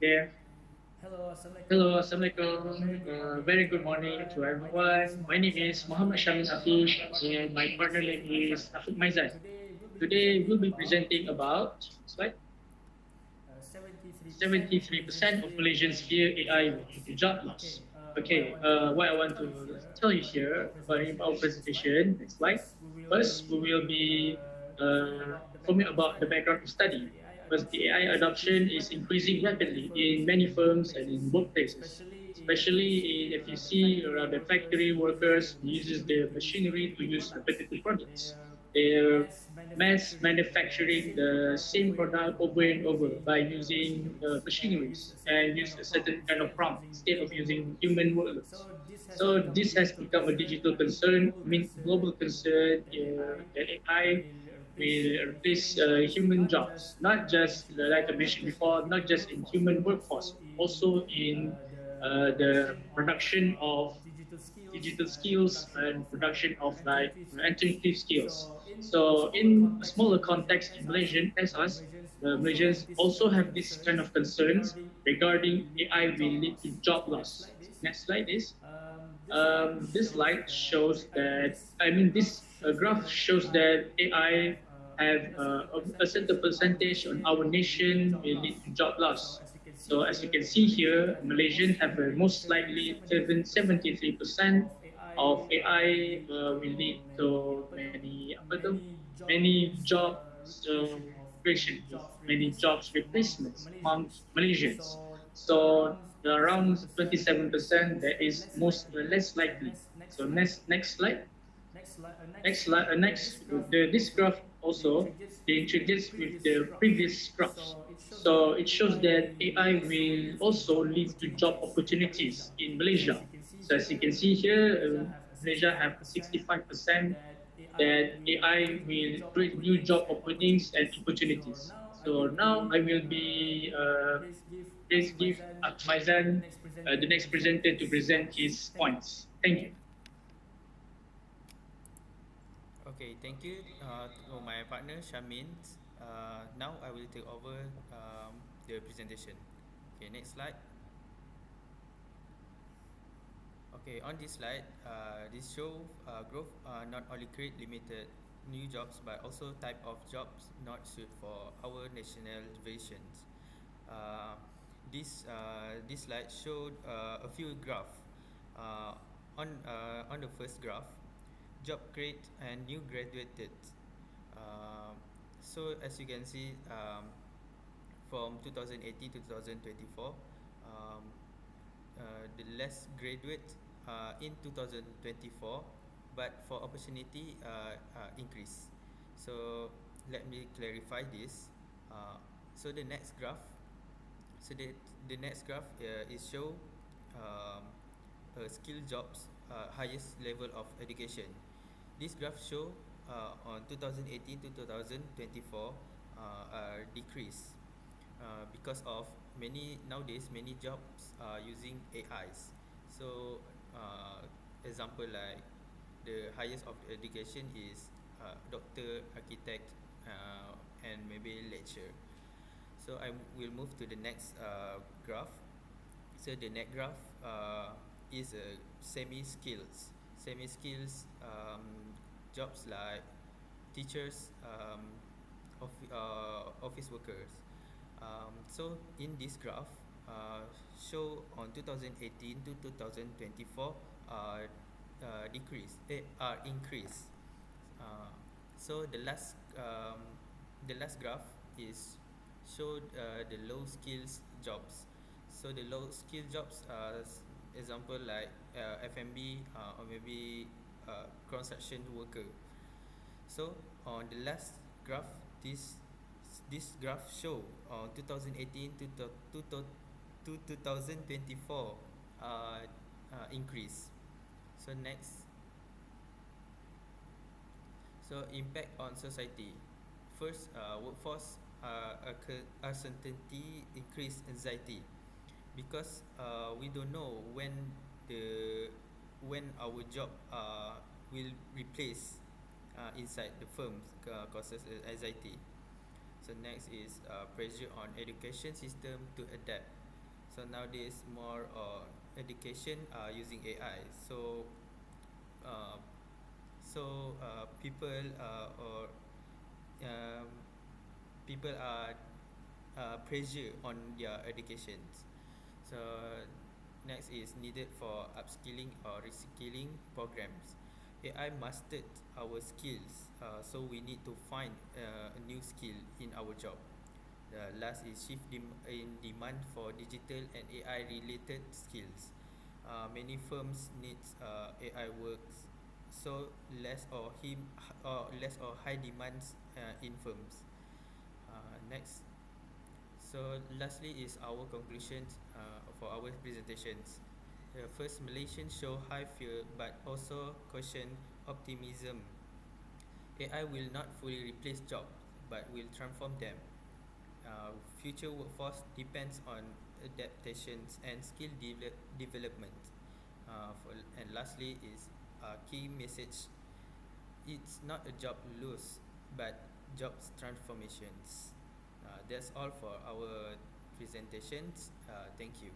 Yeah. Hello, Hello, Assalamualaikum. Very Assalamualaikum. good morning Very to good morning to everyone. My name is everyone. My Muhammad name is Shamin Muhammad Afiq, Shamin Afiq, and and my this partner is name Afiq is Maizan. Afiq Maizan. Today we'll be Today we'll presenting be about presenting about slide 73% of Malaysians 73% of fear AI Malaysians will fear lead to AI job will lead loss. to job loss. Okay, Okay, what I want tell you to here tell you in our here about our presentation. Next slide. presentation. Next slide. First, we will First, we be will be informing about the informing background of about the study. background of Because study. the AI Because the AI adoption is adoption increasing is rapidly increasing in many rapidly in firms many and firms and workplaces, in workplaces, especially if you especially see if you the see factory the workers factory who uses workers the uses machinery the to produce machinery to repetitive use products. repetitive products. They're They're mass mass manufacturing the manufacturing same the product same over and product over over by and over using by using use machineries a certain and kind use a of prompt certain kind instead of of prompt using instead of human using workers. human workers. So this has So become a this has digital become a concern. digital I mean, concern, global I mean global concern concern that AI that AI replace will replace human jobs, human not jobs, just not like I just mentioned like I before, not mentioned just in the before, not human just in workforce, but human also workforce, in also in the the production of production of digital skills digital and skills production of and production of like entry skills. entry skills. So in a So smaller in a context smaller in Malaysian context in as us, Malaysian as us, Malaysians the also have Malaysians this also kind of have this kind of concerns concerns regarding AI will regarding lead AI to will job lead to loss. job So next loss. slide, this. Next slide is This slide this shows slide that shows that this I mean graph this shows graph that shows AI that have AI have a certain a certain percentage on our percentage on our nation will lead to nation job will lead loss. to job So loss. as you can see So as you here, can see Malaysian here, have the Malaysians most have a likely most likely 73% 73% of of AI will AI lead will lead to many to apa tu, many apa tu, many many jobs jobs creation of creation, jobs many jobs replacements amongst replacements among Malaysians. Malaysians. So So around around 27% is 27% most that is less most likely. less So likely. next So slide. next slide. Next slide. Next Next. slide. This Next graph this graph also they also introduce they with the introduced with previous the graph. previous graphs. So it shows So that it shows AI that will AI also will leads to also job lead to job opportunities in Malaysia. opportunities in So as Malaysia. you can see So as you here, can see here, Malaysia have a Malaysia have 65% 65% that AI that will AI create new will job create new openings job and openings and opportunities. So opportunities. now I So will now I be will be please give please Afiq give Maizan the Faizan, next presenter the to next present presenter, to his present points. his Thank you. points. Thank you. Okay, thank you to my partner Shamin. Now I will take over the presentation. Okay, next slide. Okay, on this slide, this show growth not only create limited new jobs but also type of jobs not suited for our national visions. Uh, this slide showed a few graph. Uh, on the first graph, job create and new graduated. Uh, so as you can see, from 2018 to 2024, um, the less graduate in 2024, but for opportunity increase. So let me clarify this. Uh, so the next graph, so the next graph is show um, skill jobs highest level of education. This graph show on 2018 to 2024 decrease because of many jobs are using AIs. So example like the highest of education is doctor, architect, and maybe lecturer. So I will move to the next graph. So the next graph is semi skills jobs like teachers, office workers. So in this graph, show on 2018 to 2024 uh, increase. Uh, so the last graph is showed the low skills jobs. So the low skill jobs, example like F&B or maybe construction worker. So on the last graph, this graph show on 2018 to 2024 increase. So next, so impact on society. First, workforce uncertainty increase anxiety because we don't know the when our job will replace inside the firms causes anxiety. So next is pressure on education system to adapt. So nowadays more education using AI. Uh, people or um, people are pressure on their educations. So next is needed for upskilling or reskilling programs. AI mastered our skills, so we need to find a new skill in our job. The last is in demand for digital and AI related skills. Many firms needs AI works, so less or high demands in firms. Next, so lastly is our conclusions for our presentations. First, Malaysians show high fear but also caution optimism. AI will not fully replace jobs but will transform them. Future workforce depends on adaptations and development. And lastly is key message. It's not a job loss, but jobs transformations. That's all for our presentations. Thank you.